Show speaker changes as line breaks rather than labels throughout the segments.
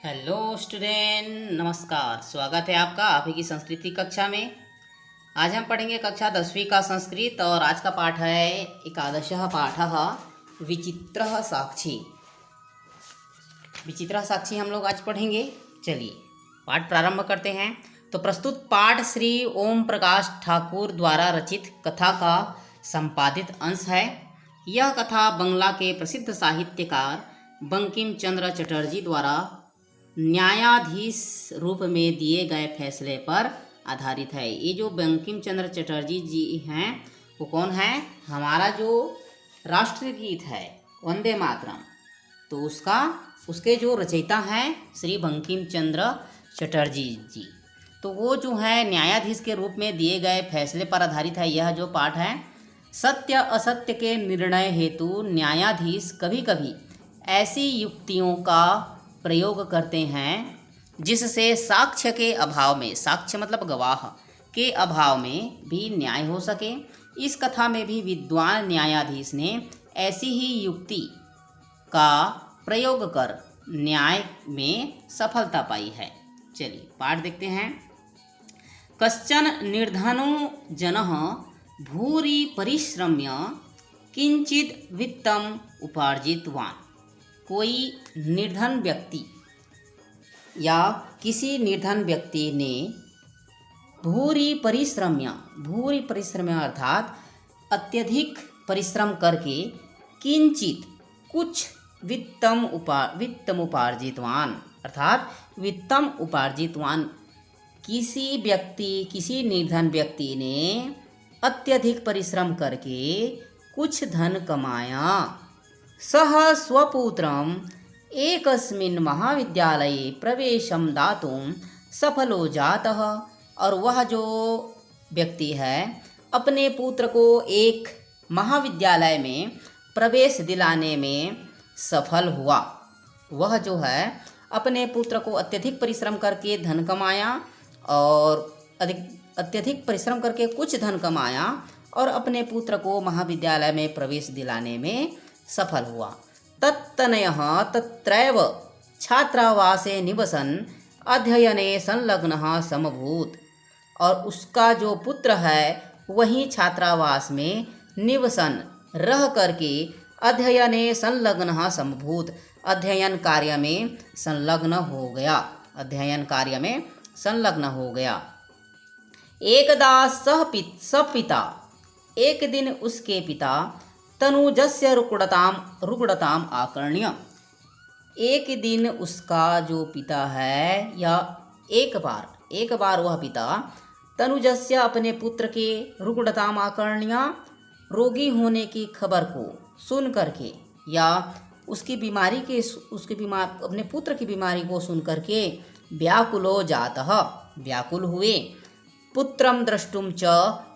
Hello student, नमस्कार। स्वागत है आपका अभी की संस्कृति कक्षा में। आज हम पढ़ेंगे कक्षा 10वीं का संस्कृत और आज का पाठ है एकादशः पाठः विचित्रः साक्षी। विचित्रः साक्षी हम लोग आज पढ़ेंगे। चलिए पाठ प्रारंभ करते हैं। तो प्रस्तुत पाठ श्री ओम प्रकाश ठाकुर द्वारा रचित कथा का संपादित अंश है। यह कथा बंगला के प्रसिद्ध साहित्यकार बंकिम चंद्र चटर्जी द्वारा न्यायाधीश रूप में दिए गए फैसले पर आधारित है। ये जो बंकिम चंद्र चटर्जी जी हैं वो कौन है? हमारा जो राष्ट्रगीत है वंदे मातरम, तो उसके जो रचयिता हैं श्री बंकिम चंद्र चटर्जी जी। तो वो जो है न्यायाधीश के रूप में दिए गए फैसले पर आधारित है। यह जो पाठ है, सत्य असत्य के निर्णय हेतु न्यायाधीश कभी कभी ऐसी युक्तियों का प्रयोग करते हैं जिससे साक्ष्य के अभाव में, साक्ष्य मतलब गवाह के अभाव में भी न्याय हो सके। इस कथा में भी विद्वान न्यायाधीश ने ऐसी ही युक्ति का प्रयोग कर न्याय में सफलता पाई है। चलिए पाठ देखते हैं। कश्चन निर्धनो जनः भूरि परिश्रम्य किंचित वित्तम उपार्जितवान्। कोई निर्धन व्यक्ति या किसी निर्धन व्यक्ति ने भूरि परिश्रम्य अर्थात अत्यधिक परिश्रम करके किंचित कुछ वित्तम उपार्जितवान अर्थात वित्तम उपार्जितवान। किसी निर्धन व्यक्ति ने अत्यधिक परिश्रम करके कुछ धन कमाया। सः स्वपुत्रम् एकस्मिन् महाविद्यालये प्रवेशं दातुं सफलो जातः। और वह जो व्यक्ति है अपने पुत्र को एक महाविद्यालय में प्रवेश दिलाने में सफल हुआ। वह जो है अपने पुत्र को अत्यधिक परिश्रम करके धन कमाया और अत्यधिक परिश्रम करके कुछ धन कमाया और अपने पुत्र को महाविद्यालय में प्रवेश दिलाने में सफल हुआ। तत्तनयः तत्रैव छात्रावासे निवसन अध्ययने संलग्नः समभूत। और उसका जो पुत्र है वही छात्रावास में निवसन रह करके अध्ययने संलग्नः समभूत, अध्ययन कार्य में संलग्न हो गया। एकदा सपिता एक दिन उसके पिता तनुजस्य रुग्णताम आकर्ण्य। एक दिन उसका जो पिता है या एक बार वह पिता तनुजस्य अपने पुत्र के रुग्णताम आकर्ण्य रोगी होने की खबर को सुन करके या अपने पुत्र की बीमारी को सुन करके व्याकुलो जातः व्याकुल हुए। पुत्रम द्रष्टुम च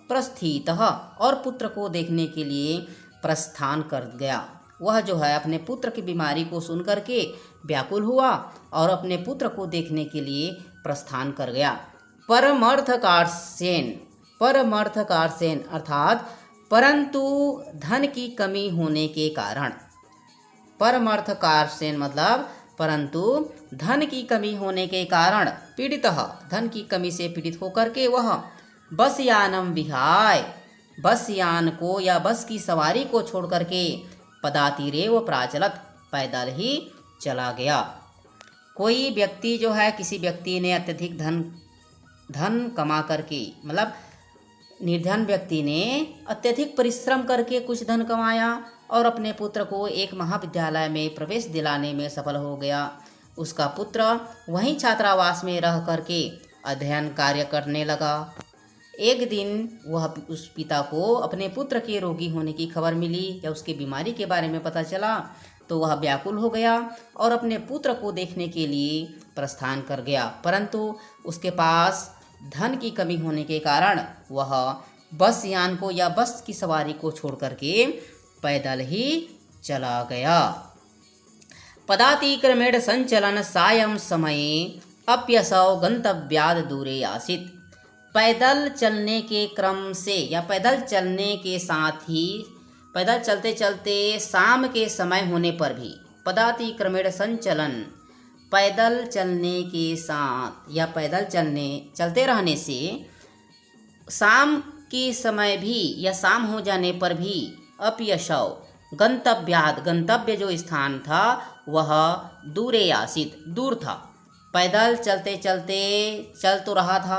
प्रस्थितः और पुत्र को देखने के लिए प्रस्थान कर गया। वह जो है अपने पुत्र की बीमारी को सुन करके व्याकुल हुआ और अपने पुत्र को देखने के लिए प्रस्थान कर गया। परमर्थकारसेन अर्थात परंतु धन की कमी होने के कारण, परमर्थकारसेन मतलब परंतु धन की कमी होने के कारण पीड़ितः धन की कमी से पीड़ित होकर के वह बसयानम विहाय, बस यान को या बस की सवारी को छोड़ करके पदातिरेव प्राचलत पैदल ही चला गया। कोई व्यक्ति जो है, किसी व्यक्ति ने अत्यधिक धन कमा करके, मतलब निर्धन व्यक्ति ने अत्यधिक परिश्रम करके कुछ धन कमाया और अपने पुत्र को एक महाविद्यालय में प्रवेश दिलाने में सफल हो गया। उसका पुत्र वहीं छात्रावास में रह करके अध्ययन कार्य करने लगा। एक दिन वह उस पिता को अपने पुत्र के रोगी होने की खबर मिली या उसके बीमारी के बारे में पता चला, तो वह व्याकुल हो गया और अपने पुत्र को देखने के लिए प्रस्थान कर गया। परंतु उसके पास धन की कमी होने के कारण वह बस यान को या बस की सवारी को छोड़ करके पैदल ही चला गया। पदातिक्रमेण संचलन सायं समये अप्यसौ गंतव्याद दूरे आसीत्। पैदल चलने के क्रम से या पैदल चलने के साथ ही पैदल चलते चलते शाम के समय होने पर भी पदातिक्रमेण संचलन पैदल चलने के साथ या चलते रहने से शाम के समय भी या शाम हो जाने पर भी अपयशव गंतव्य जो स्थान था वह दूरे आसित दूर था। पैदल चलते चलते चल तो रहा था,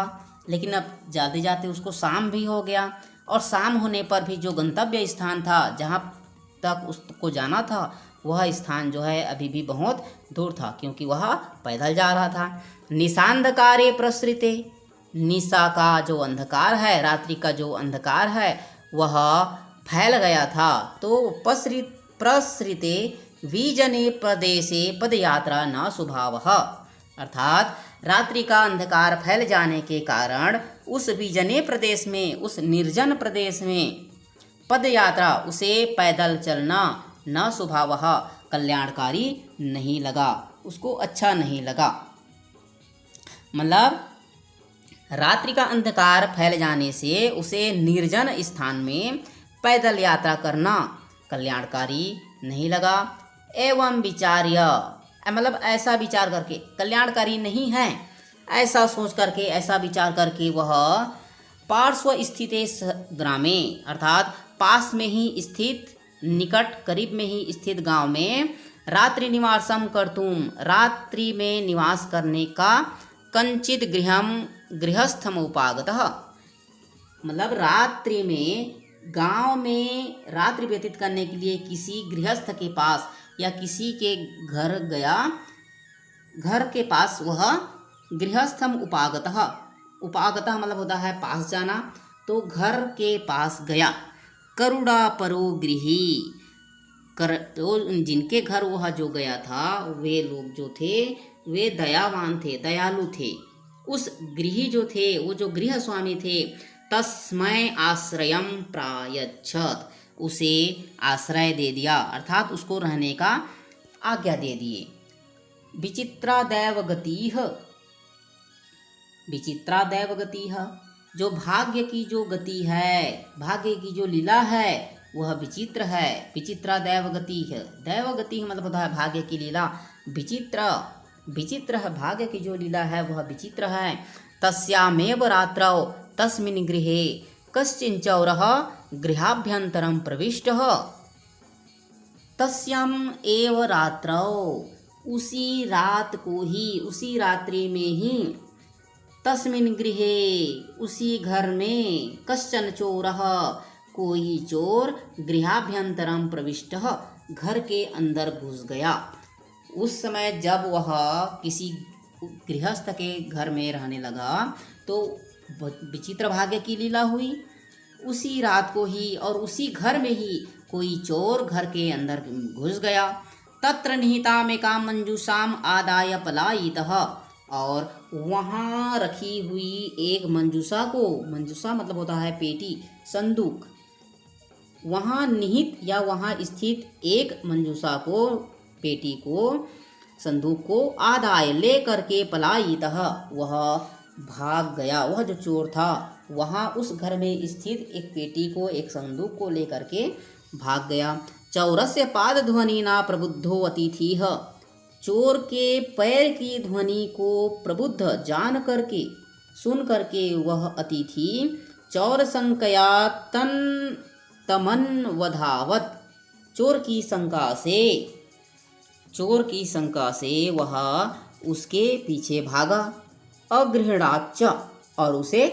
लेकिन अब जाते जाते उसको शाम भी हो गया, और शाम होने पर भी जो गंतव्य स्थान था जहाँ तक उसको जाना था वह स्थान जो है अभी भी बहुत दूर था, क्योंकि वह पैदल जा रहा था। निशांधकारे प्रसृते, निशा का जो अंधकार है, रात्रि का जो अंधकार है वह फैल गया था। तो प्रसृते विजने प्रदेशे पदयात्रा न स्वभावः, अर्थात रात्रि का अंधकार फैल जाने के कारण उस विजने प्रदेश में, उस निर्जन प्रदेश में पदयात्रा, उसे पैदल चलना न स्वभावः कल्याणकारी नहीं लगा, उसको अच्छा नहीं लगा। मतलब रात्रि का अंधकार फैल जाने से उसे निर्जन स्थान में पैदल यात्रा करना कल्याणकारी नहीं लगा। एवं विचार्य, मतलब ऐसा विचार करके, कल्याणकारी नहीं है ऐसा सोच करके, ऐसा विचार करके वह पार्श्व स्थिते ग्रामे, अर्थात पास में ही स्थित, निकट करीब में ही स्थित गांव में रात्रि निवासम कर्तुम, रात्रि में निवास करने का कंचित गृहस्थम उपागतः, मतलब रात्रि में गांव में रात्रि व्यतीत करने के लिए किसी गृहस्थ के पास या किसी के घर गया, घर के पास वह गृहस्थम उपागतः, उपागतः मतलब होता है पास जाना, तो घर के पास गया। करुणा परो गृही, तो जिनके घर वह जो गया था वे लोग जो थे वे दयावान थे, दयालु थे। उस गृही जो थे, वो जो गृह स्वामी थे, तस्मै आश्रयम प्रायच्छत, उसे आश्रय दे दिया, अर्थात उसको रहने का आज्ञा दे दिए। विचित्रा दैवगतिः, विचित्रा दैवगतिः, जो भाग्य की जो गति है, भाग्य की जो लीला है वह विचित्र है। विचित्रा दैवगतिः, दैवगतिः मतलब होता है भाग्य की लीला, विचित्र है, भाग्य की जो लीला है वह विचित्र है। तस्यामेव रात्रौ तस्मिन् गृहे कश्चिन् चौरः गृहाभ्यन्तरं प्रविष्टः, तस्याम एव रात्रौ, उसी रात को ही, उसी रात्रि में ही, तस्मिन् गृहे, उसी घर में, कश्चन चोरः, कोई चोर, गृहाभ्यन्तरं प्रविष्टः, घर के अंदर घुस गया। उस समय जब वह किसी गृहस्थ के घर में रहने लगा तो विचित्र भाग्य की लीला हुई। उसी रात को ही और उसी घर में ही कोई चोर घर के अंदर घुस गया। तत्र निहिताम एकाम मंजूषाम आदाय पलायितः, और वहाँ रखी हुई एक मंजूषा को, मंजूषा मतलब होता है पेटी, संदूक, वहाँ निहित या वहाँ स्थित एक मंजूषा को, पेटी को, संदूक को आदाय ले करके पलायितः, वह भाग गया। वह जो चोर था वहाँ उस घर में स्थित एक पेटी को, एक संदूक को लेकर के भाग गया। चौरस्य पाद ध्वनि ना प्रबुद्धो अतिथिः, चोर के पैर की ध्वनि को प्रबुद्ध जान करके, सुन करके वह अतिथि चौर संकया तमन्वधावत, चोर की शंका से वह उसके पीछे भागा। अगृहणाच्च, और उसे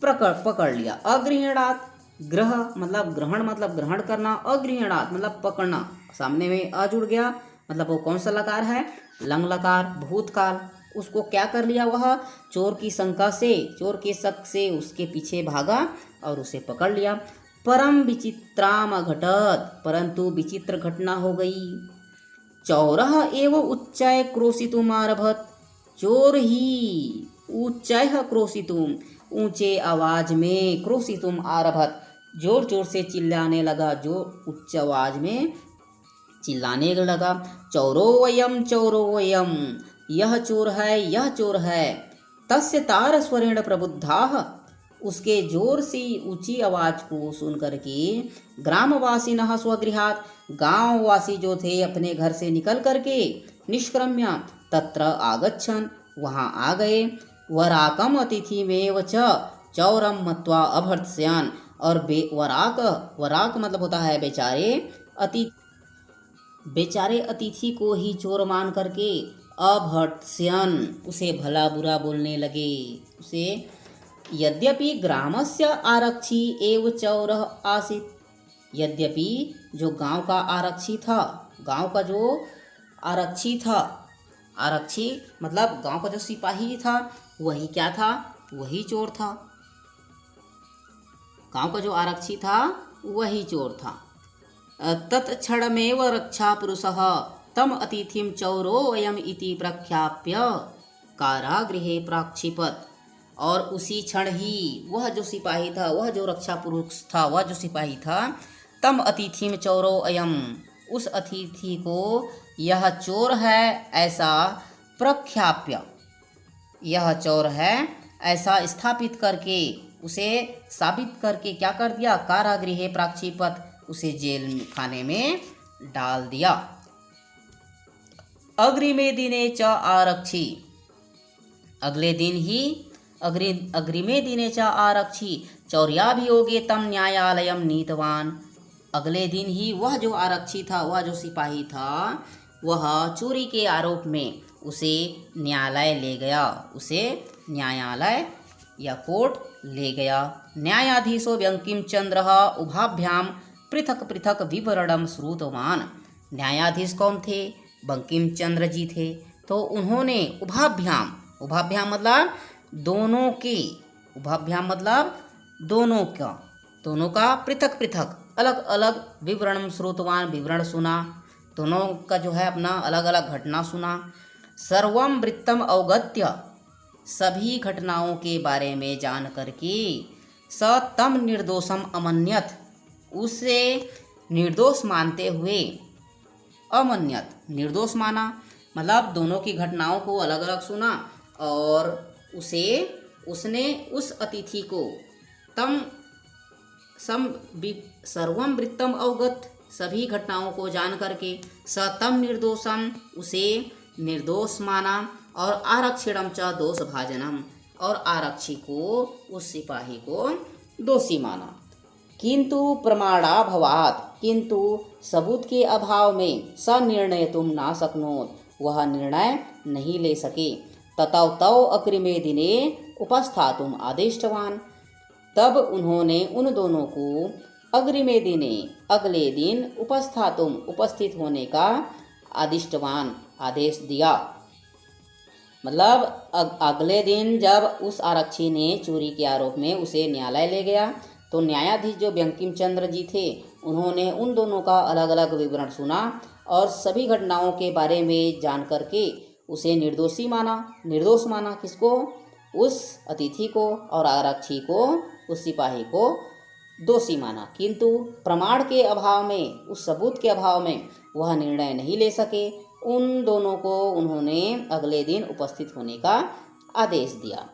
पकड़ लिया। अगृहणात्, ग्रह मतलब ग्रहण, मतलब ग्रहण करना, अगृहणात् मतलब पकड़ना, सामने में अ जुड़ गया, मतलब वो कौन सा लकार है, लंग लकार, भूतकाल। उसको क्या कर लिया, वह चोर की शंका से, चोर के शक से उसके पीछे भागा और उसे पकड़ लिया। परम विचित्राम अघटत, परंतु विचित्र घटना हो गई। चौरः एव उच्चय क्रोशितुमारभत, चोर ही उच्चय क्रोशितुम, ऊंचे आवाज में, क्रोशितुम आरभत, जोर जोर से चिल्लाने लगा, जो उच्च आवाज में चिल्लाने लगा। चौरो वयम, यह चोर है, यह चोर है। तस्य तार स्वरेण प्रबुद्धाः, उसके जोर से ऊंची आवाज को सुन करके ग्रामवासिनः स्वगृहात्, गांववासी जो थे अपने घर से निकल करके निष्क्रम्य तत्र आगच्छन्, वहाँ आ गए। वराकम अतिथिमेव च चौरम मत्वा अभर्त्स्यान्, और वराक मतलब होता है बेचारे, बेचारे अतिथि को ही चोर मान करके अभर्त्स्यन् उसे भला बुरा बोलने लगे। उसे यद्यपि ग्रामस्य आरक्षी एव चौरः आसीत्, यद्यपि जो गांव का आरक्षी था, गांव का जो आरक्षी था, आरक्षी मतलब गांव का जो सिपाही था, वही क्या था, वही चोर था। गांव का जो आरक्षी था वही चोर था। तत्क्षणमेव रक्षा पुरुषः तम अतिथिम चौरो अयम इति प्रख्याप्य कारागृहे प्राक्षिपत, और उसी क्षण ही वह जो सिपाही था, वह जो रक्षा पुरुष था, वह जो सिपाही था, तम अतिथिम चौरो अयम, उस अतिथि को यह चोर है ऐसा प्रख्याप्य, यह चोर है ऐसा स्थापित करके, उसे साबित करके क्या कर दिया, कारागृहे प्राक्षिपत, उसे जेल खाने में डाल दिया। अग्रिमे दिने च आरक्षी, अगले दिन ही अग्रिमे दिने च आरक्षी चौर्याभियोगे तम न्यायालयम नीतवान, अगले दिन ही वह जो आरक्षी था, वह जो सिपाही था, वह चोरी के आरोप में उसे न्यायालय ले गया, उसे न्यायालय या कोर्ट ले गया। न्यायाधीशो बंकिम चंद्र उभाभ्याम पृथक पृथक विवरणम श्रुतवान, न्यायाधीश कौन थे, बंकिम चंद्र जी थे। तो उन्होंने उभाभ्याम, उभाभ्याम मतलब दोनों के, उभाभ्याम मतलब दोनों का, दोनों का पृथक पृथक अलग अलग विवरण श्रुतवान, विवरण सुना, दोनों का जो है अपना अलग अलग घटना सुना। सर्वम वृत्तम अवगत्य, सभी घटनाओं के बारे में जान करके, स तम निर्दोषम अमन्यत, उसे निर्दोष मानते हुए, अमन्यत निर्दोष माना, मतलब दोनों की घटनाओं को अलग अलग सुना और उसने उस अतिथि को सर्वम वृत्तम अवगत, सभी घटनाओं को जान करके, स तम निर्दोषम, उसे निर्दोष माना, और आरक्षिणम च दोष भाजनम, और आरक्षी को, उस सिपाही को दोषी माना। किंतु प्रमाणाभावात्, किंतु सबूत के अभाव में, स निर्णय तुम ना शक्नोत, वह निर्णय नहीं ले सके। ततौ तौ अग्रिमे दिने उपस्थातुम आदिष्टवान, तब उन्होंने उन दोनों को अग्रिमे दिने, अगले दिन, उपस्थातुम उपस्थित होने का, आदिष्टवान आदेश दिया। मतलब अगले दिन जब उस आरक्षी ने चोरी के आरोप में उसे न्यायालय ले गया, तो न्यायाधीश जो बंकिम चंद्र जी थे, उन्होंने उन दोनों का अलग अलग विवरण सुना और सभी घटनाओं के बारे में जान करके उसे निर्दोषी माना, निर्दोष माना, किसको, उस अतिथि को, और आरक्षी को, उस सिपाही को दोषी माना। किंतु प्रमाण के अभाव में, उस सबूत के अभाव में वह निर्णय नहीं ले सके। उन दोनों को उन्होंने अगले दिन उपस्थित होने का आदेश दिया।